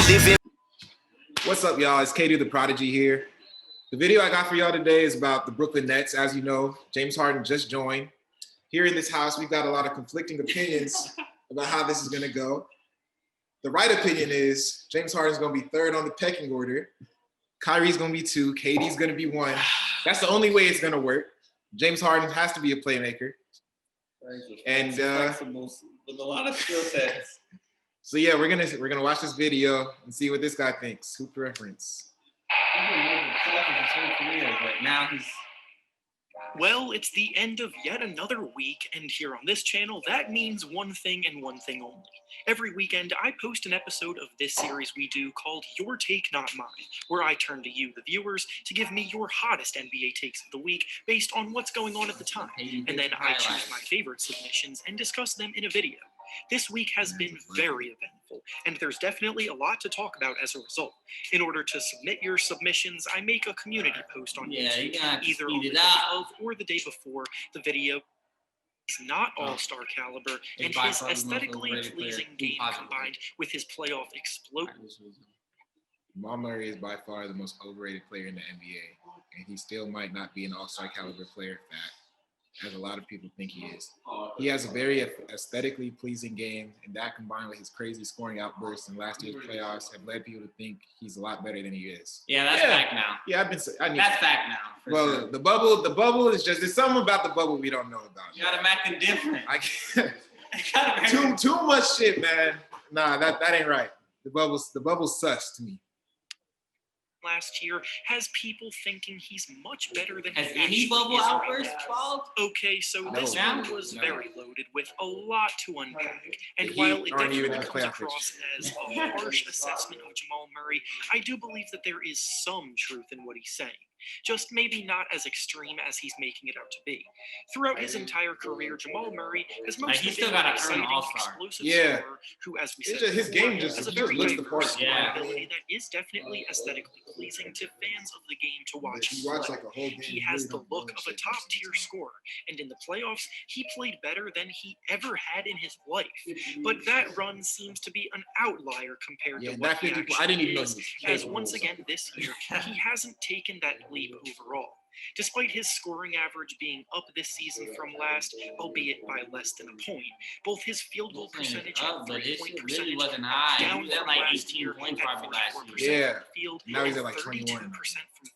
living. What's up, y'all? It's Katie the Prodigy here. The video I got for y'all today is about the Brooklyn Nets. As you know, James Harden just joined. Here in this house, we've got a lot of conflicting opinions about how this is going to go. The right opinion is James Harden's going to be third on the pecking order. Kyrie's going to be 2. KD's going to be 1. That's the only way it's going to work. James Harden has to be a playmaker. And with a lot of skill sets. So yeah, we're gonna watch this video and see what this guy thinks. Hoop reference. But now he's. Well, it's the end of yet another week, and here on this channel, that means one thing and one thing only. Every weekend, I post an episode of this series we do called Your Take, Not Mine, where I turn to you, the viewers, to give me your hottest NBA takes of the week based on what's going on at the time, and then I choose my favorite submissions and discuss them in a video. This week has been very eventful, and there's definitely a lot to talk about as a result. In order to submit your submissions, I make a community post on YouTube, either on the day of or the day before the video. It's not all-star caliber, and his aesthetically pleasing game combined with his playoff explosion. Jamal Murray is by far the most overrated player in the NBA, and he still might not be an all-star caliber player, as a lot of people think he is. He has a very aesthetically pleasing game, and that combined with his crazy scoring outbursts in last year's playoffs have led people to think he's a lot better than he is. Yeah, that's fact now. Yeah, that's fact now. Well, sure. the bubble is just, there's something about the bubble we don't know about. You gotta make them different. I can't. too much shit, man. Nah, that ain't right. The bubble's sus to me. Last year has people thinking he's much better than has he any bubble outburst followed? Okay, so this one was very loaded with a lot to unpack. And while it definitely comes across as a harsh assessment of Jamal Murray, I do believe that there is some truth in what he's saying. Just maybe not as extreme as he's making it out to be. Throughout his entire career, Jamal Murray has mostly been an exciting, explosive scorer who, as we said, his game just has a very looks the diverse part. ability that is definitely aesthetically pleasing to fans of the game to watch him play. He has the look of a top-tier scorer, and in the playoffs, he played better than he ever had in his life. But that run seems to be an outlier compared to what he actually is, as once again this year, he hasn't taken that leap overall. Despite his scoring average being up this season from last, albeit by less than a point, both his field goal percentage and three-point percentage wasn't high. down He was at like 18 points probably last year. Field, now he's at like 32% 21. from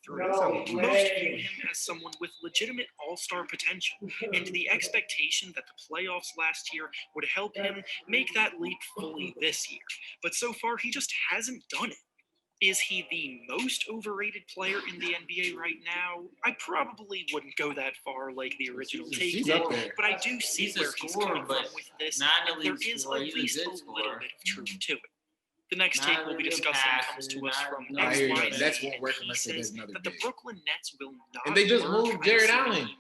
three. Most view him as someone with legitimate all-star potential, and the expectation that the playoffs last year would help him make that leap fully this year. But so far, he just hasn't done it. Is he the most overrated player in the NBA right now? I probably wouldn't go that far like the original take did, but I do see where he's coming from with this, and there is at least a little bit of truth to it. The next take we'll be discussing comes to us from XY. Nets won't work unless He says another that the Brooklyn Nets will not and they just moved Jared Allen.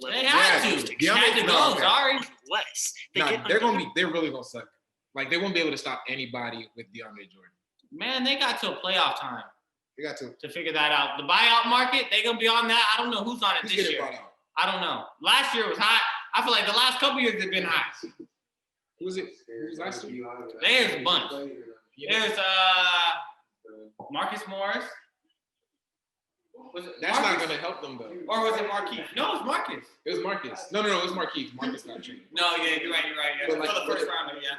They have to. They had to go. Sorry. Unless they're really gonna suck. Like they won't be able to stop anybody with DeAndre Jordan. Man, they got to a playoff time. They got to figure that out. The buyout market, they gonna be on that. I don't know who's on it this year. I don't know. Last year was hot. I feel like the last couple years have been hot. Who was it? Who was last year? There's a bunch. There's Marcus Morris. That's not gonna help them though. Or was it Marquise? No, it was Marcus. It was Marcus. No, it was Marquise. Marcus got traded. No, yeah, you're right. Yeah. For the first round, yeah.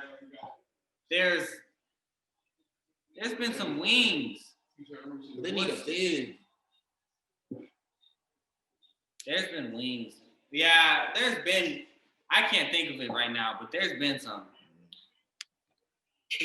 There's been some wings. They need a big. There's been wings. Yeah, I can't think of it right now, but there's been some.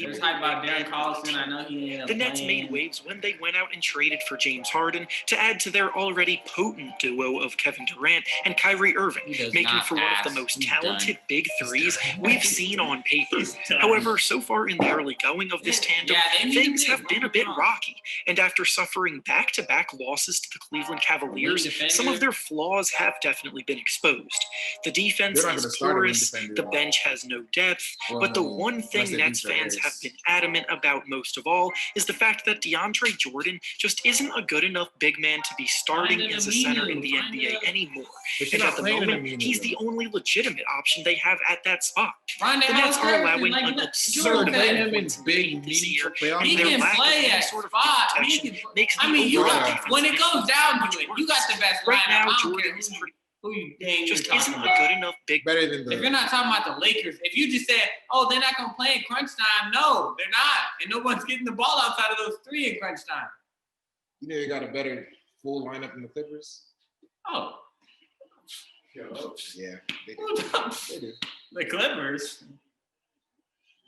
There's hype about Darren Collison. I know he ended up The Nets made waves when they went out and traded for James Harden to add to their already potent duo of Kevin Durant and Kyrie Irving, making for one of the most talented big threes we've seen on paper. However, so far in the early going of this tandem, things have been a bit rocky, and after suffering back-to-back losses to the Cleveland Cavaliers, some of their flaws have definitely been exposed. The defense is porous, the bench has no depth, but the one thing Nets fans fans have been adamant about most of all is the fact that DeAndre Jordan just isn't a good enough big man to be starting as a center in the NBA anymore. And at the moment, he's the only legitimate option they have at that spot. The Nets are allowing an absurd amount of points in the paint this year, and their lack of any sort of protection makes the overall defense. When it goes down to it, you got the best right lineup. now. Jordan is pretty. Who you dang Just you're isn't talking a about. good enough big. Better than the. If you're not talking about the Lakers, if you just said, "Oh, they're not gonna play in crunch time," no, they're not, and no one's getting the ball outside of those three in crunch time. You know, they got a better full lineup than the Clippers. Oh, Yeah, they do. They do. the Clippers,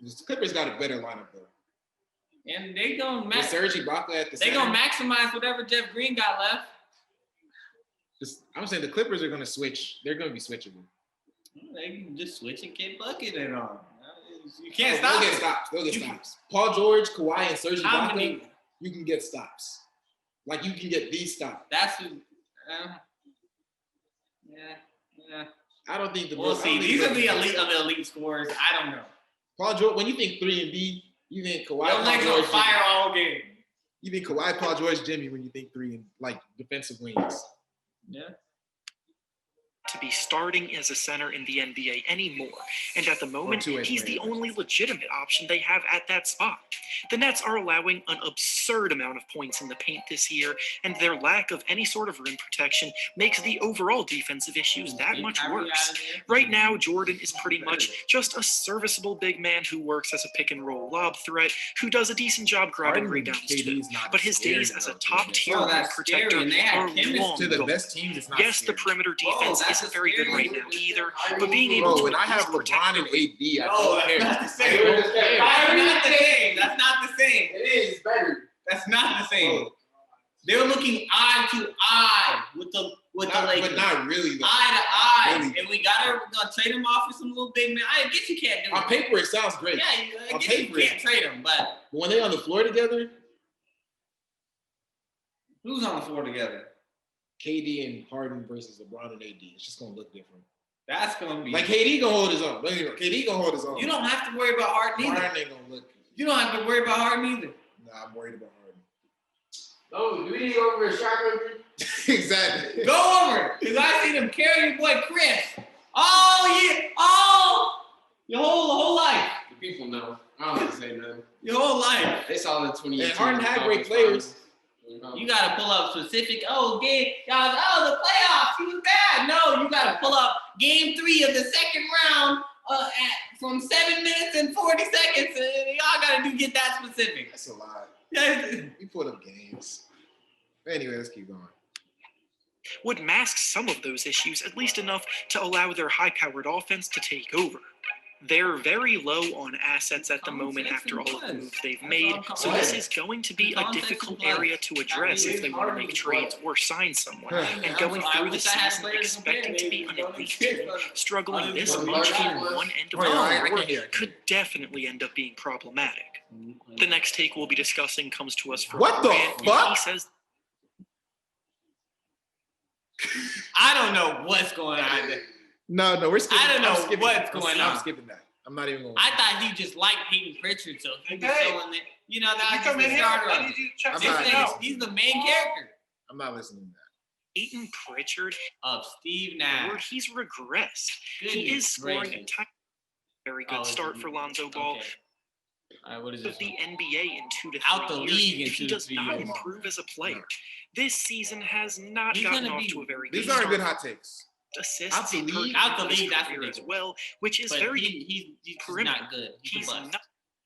The Clippers got a better lineup though. and they gonna With Serge Ibaka at the they center. gonna maximize whatever Jeff Green got left. I'm saying the Clippers are gonna switch. They're gonna be switchable. They can just switch and get bucket and on. You can't They'll stop get it. stops. They'll get stops. Paul George, Kawhi, and Serge How Ibaka, many? you can get stops. Like you can get these stops. That's yeah. I don't think the. We'll I see. don't think These are the Clippers- elite of the elite scorers. I don't know. Paul George. When you think 3 and D, you think Kawhi, Your Paul legs on George, fire Jimmy. all game. You think Kawhi, Paul George, Jimmy when you think 3 and like defensive wings. Yeah. To be starting as a center in the NBA anymore. And at the moment, two-way he's the player. only legitimate option they have at that spot. The Nets are allowing an absurd amount of points in the paint this year, and their lack of any sort of rim protection makes the overall defensive issues that much worse. Right now, Jordan is pretty much just a serviceable big man who works as a pick and roll lob threat, who does a decent job grabbing Harden and rebounds too. KD's not But his scary days as a enough. top tier Oh, rim that's protector scary, and they had are chemistry. long To the gone. best teams, it's not. Yes, the scary. perimeter Whoa, defense that's isn't a very good scary right now one. either, but being able Bro, to when I at have least protect LeBron and AD, I No, don't that's care. not the I same. don't That's care. not the same. That's not the same. It is better. That's not the same. Bro, They're looking eye to eye with the Lakers. but not really. Though. Eye to eye. Really. And we're gonna trade him off for some little big man. I guess you can't do On it. paper, it sounds great. Yeah, I On guess you paper. can't trade him, but But when they're on the floor together, who's on the floor together? KD and Harden versus LeBron and AD, it's just gonna look different. That's gonna be Like KD gonna hold his own. Don't get me wrong. KD gonna hold his own. You don't have to worry about Harden either. Harden ain't gonna look. You don't have to worry about Harden either. Nah, I'm worried about Harden. Oh, do we need to go over a shot record? Exactly. Go over, because I see them carry your boy Chris. Oh yeah, oh, your whole life, The people know. I don't have to say nothing. your whole life. They saw the 2018. And Harden had great players. You gotta pull up specific. Oh, game, y'all. Oh, the playoffs. He was bad. No, you gotta pull up game 3 of the second round from 7 minutes and 40 seconds. Y'all gotta get that specific. That's a lot. Yeah. We put up games. Anyway, let's keep going. Would mask some of those issues, at least enough to allow their high-powered offense to take over. They're very low on assets at the moment after all of the moves they've made, so this is going to be a difficult area to address if they want to make trades or sign someone. And going through the season expecting to be an elite team, struggling this much in one end of the floor could definitely end up being problematic. The next take we'll be discussing comes to us from What the Grant, and fuck? he says I don't know what's going on. No, we're skipping. I don't know I'm skipping what's that. going I'm on. skipping that. I'm not even going. I thought he just liked Peyton Pritchard, so he was Hey. showing that. You know, You that's come just in the here. starter. I of need it. you to check I'm This not- something nigga's- out. he's the main character I'm not listening to that. Peyton Pritchard, of Steve where Nash. he's regressed. He Goodness is scoring a gracious. very Oh, good start for Lonzo Ball. Okay. All right, what is Of this? the NBA in 2 to 3 Out the years, league in if he 2 to does 3 not years. improve as a player. This season has not He's gotten gonna off be- to a very good These aren't start. good hot takes. Assists Out the per league? game Out the in his league, that's career as ridiculous. well, which is But very he's just perimeter. not good. He's He's a bust. not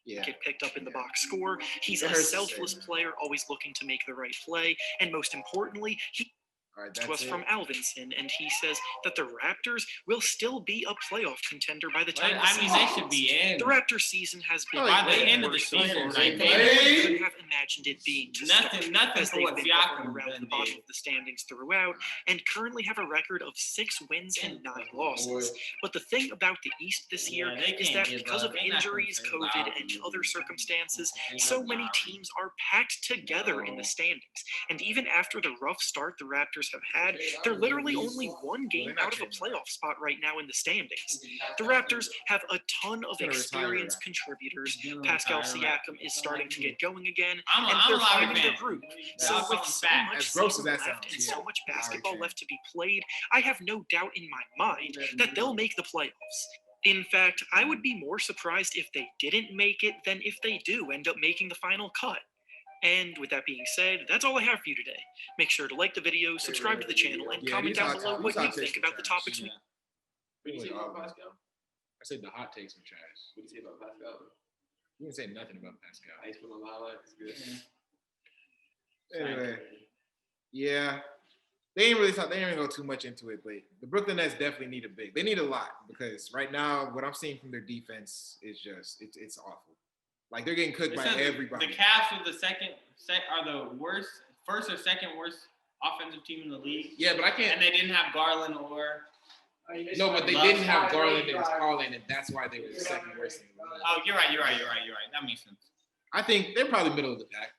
Yeah. get picked up in the box score. He's It a hurts to say selfless that. player, always looking to make the right play, and most importantly, he All right, to that's us it. from Alvinson, and he says that the Raptors will still be a playoff contender by the But, time the I mean, season they should ends. be in. The Raptors season has been Oh, By the yeah. end of the worse so season, far right? than Hey. we could have imagined it being to start, Nothing as for they've what been Siakam hovering around the done bottom did. of the standings throughout, and currently have a record of 6 wins and 9 losses. But the thing about the East this year Yeah, they is can't that give because up. of They're not gonna injuries, say COVID, Lowry. and other circumstances, They so love many Lowry. teams are packed together in the standings. And even after the rough start the Raptors Raptors have had, they're literally only one game out of a playoff spot right now in the standings. The Raptors have a ton of experienced contributors. Pascal Siakam is starting to get going again, and they're finding their groove. So with so much season left and so much basketball left to be played, I have no doubt in my mind that they'll make the playoffs. In fact, I would be more surprised if they didn't make it than if they do end up making the final cut. And with that being said, that's all I have for you today. Make sure to like the video, subscribe to the channel, and comment down below what you think about the topics we... What do you say about Pascal? I said the hot takes were trash. What do you say about Pascal? You didn't say nothing about Pascal. I used to put on the highlights. Good. Anyway, yeah. They didn't even go too much into it, but the Brooklyn Nets definitely need a big. They need a lot because right now, what I'm seeing from their defense is just it's awful. Like they're getting cooked by everybody. The Cavs are are the worst, first or second worst offensive team in the league. Yeah, but I can't. And they didn't have Garland or. No, but they didn't have Garland and Holland, and that's why they were the second worst in the league. Oh, you're right. That makes sense. I think they're probably middle of the pack.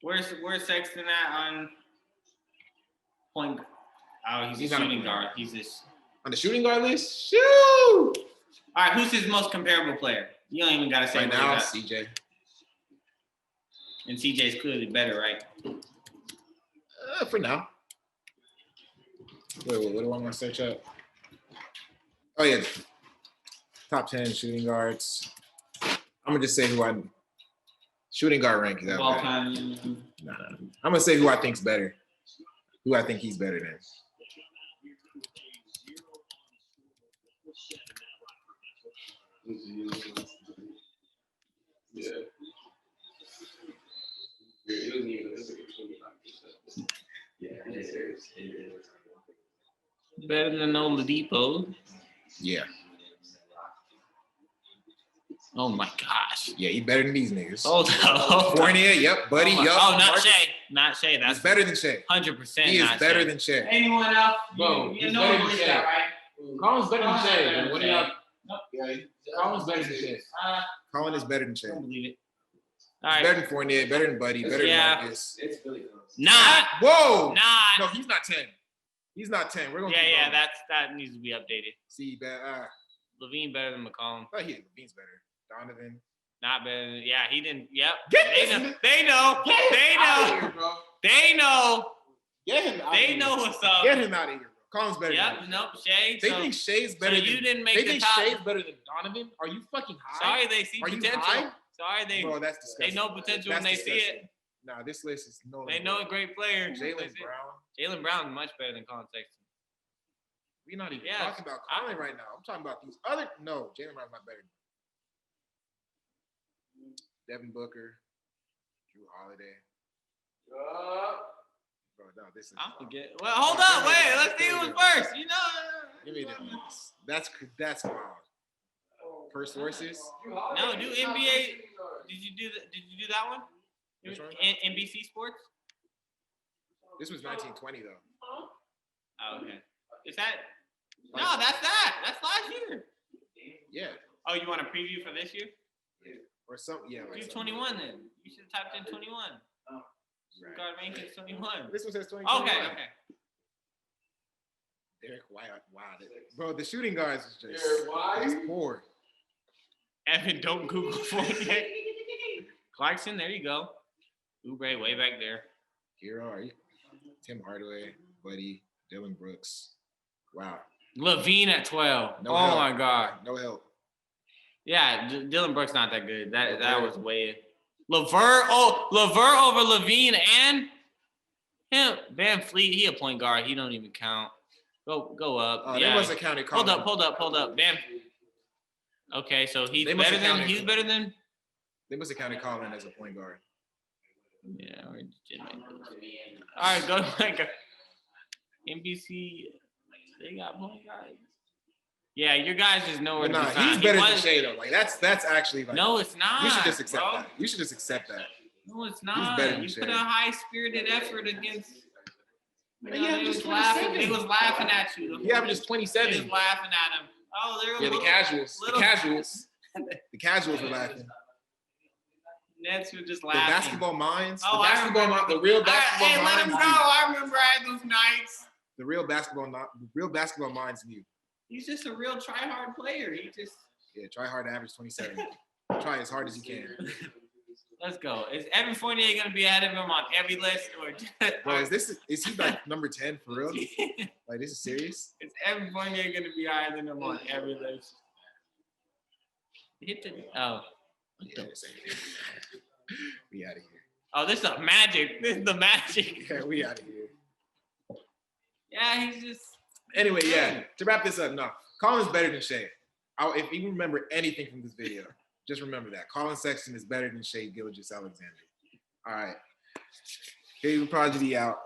Where's Sexton at on point? Oh, he's a shooting guard. He's this on the shooting guard list. Shoot! All right, who's his most comparable player? You don't even gotta say right now. CJ. And CJ's clearly better, right? For now. Wait, what do I want to search up? Oh yeah, top 10 shooting guards. I'm gonna just say who I shooting guard rank is that. All time. No. I'm gonna say who I think's better. Who I think he's better than. Yeah. Better than Oladipo. Yeah. Oh my gosh. Yeah, he better than these niggas. Oh no. Fournier, yep, buddy, oh, yup. Oh, not Shea. Not Shea. That's he's better than Shea. 100%. He is better than Shea. Anyone else? Bro, you know better than Shea. that, right? Colin's better than Shea. Colin's What do y'all? Yeah, Colin's better than Shea. Colin is better than Shea. I don't believe it. All right. Better than Fournier, better than Buddy, better than Marcus. It's really close. Not. Whoa. Not. No, he's not 10. He's not 10. We're gonna. Yeah. That needs to be updated. See, Levine better than McCollum. Oh, yeah, Levine's better. Donovan. Not better than, yeah, he didn't. Yep. Get They know. They know. Get him out They of here. know what's up. Get him out of here, bro. Colin's better. Yep. Than him. Nope. Shea. They think Shea's better. So you than, didn't make they the think top. Shea's better than Donovan. Are you fucking high? Sorry, they see Are you potential. high? Sorry, they. Bro, that's disgusting. They know potential That's when they see disgusting. it. Nah, this list is no. They know a great player. Jaylen Brown. Jaylen Brown is much better than Colin Sexton. We're not even Yeah, talking about Colin right now. I'm talking about these other. No, Jaylen Brown's not better. Devin Booker, Drew Holiday. Bro, no, this is. I forget. Well, hold up, wait. Let's see who's first. You know. Give me this. That's wild. First sources. No, do NBA. Did you do that one? Which one? NBC Sports. This was 1920 though. Oh, okay. Is that? No, that's that. That's last year. Yeah. Oh, you want a preview for this year? Or something. Yeah. Do Like 21 then. You should have typed in 21. Right. Guard rankings 21. This one says 20. Okay. Derek White. Wow. Bro, the shooting guards is just White? it's poor. Evan, don't Google Fournier. Clarkson, there you go. Oubre way back there. Hero, are you? Tim Hardaway, Buddy, Dylan Brooks. Wow. Levine at 12. No Oh help. my God. No help. Yeah, Dylan Brooks not that good. That was way. LeVert over Levine and him. Van Fleet, he a point guard. He don't even count. Go up. They must have counted. Hold up. Van. Okay, so he's better than. They must have counted Colin as a point guard. Yeah. All right, go to like NBC. They got point guards. Yeah, your guys just know where to be found. He's better than Shea though. Like that's actually like. No, it's not. You should just accept bro. that. You should just accept that. No, it's not. better than You Shea. put a high-spirited effort against. You know, Yeah, they just was laughing. 27. They was laughing at you. He averages They 27. was laughing at him. Oh, they're Yeah, the casuals. little- The casuals were laughing. Nets were just The laughing. basketball minds. Oh, the I basketball remember. the real basketball Hey, let minds. him know. knew. I remember I had those nights. The real basketball minds knew. He's just a real try-hard player. He just. Yeah, try hard to average 27. Try as hard as you can. Let's go. Is Evan Fournier gonna be ahead of him on every list, or Bro, is he like number 10 for real? Like this is serious? is Evan Fournier gonna be higher than him on every list? Hit the Yeah, we out of here. Oh, this is a magic. This is the magic. Yeah, we out of here. Yeah, he's just. Anyway, yeah. To wrap this up, no, Colin's better than Shea. If you remember anything from this video, just remember that Colin Sexton is better than Shea Gilgeous-Alexander. All right, KD the Prodigy out.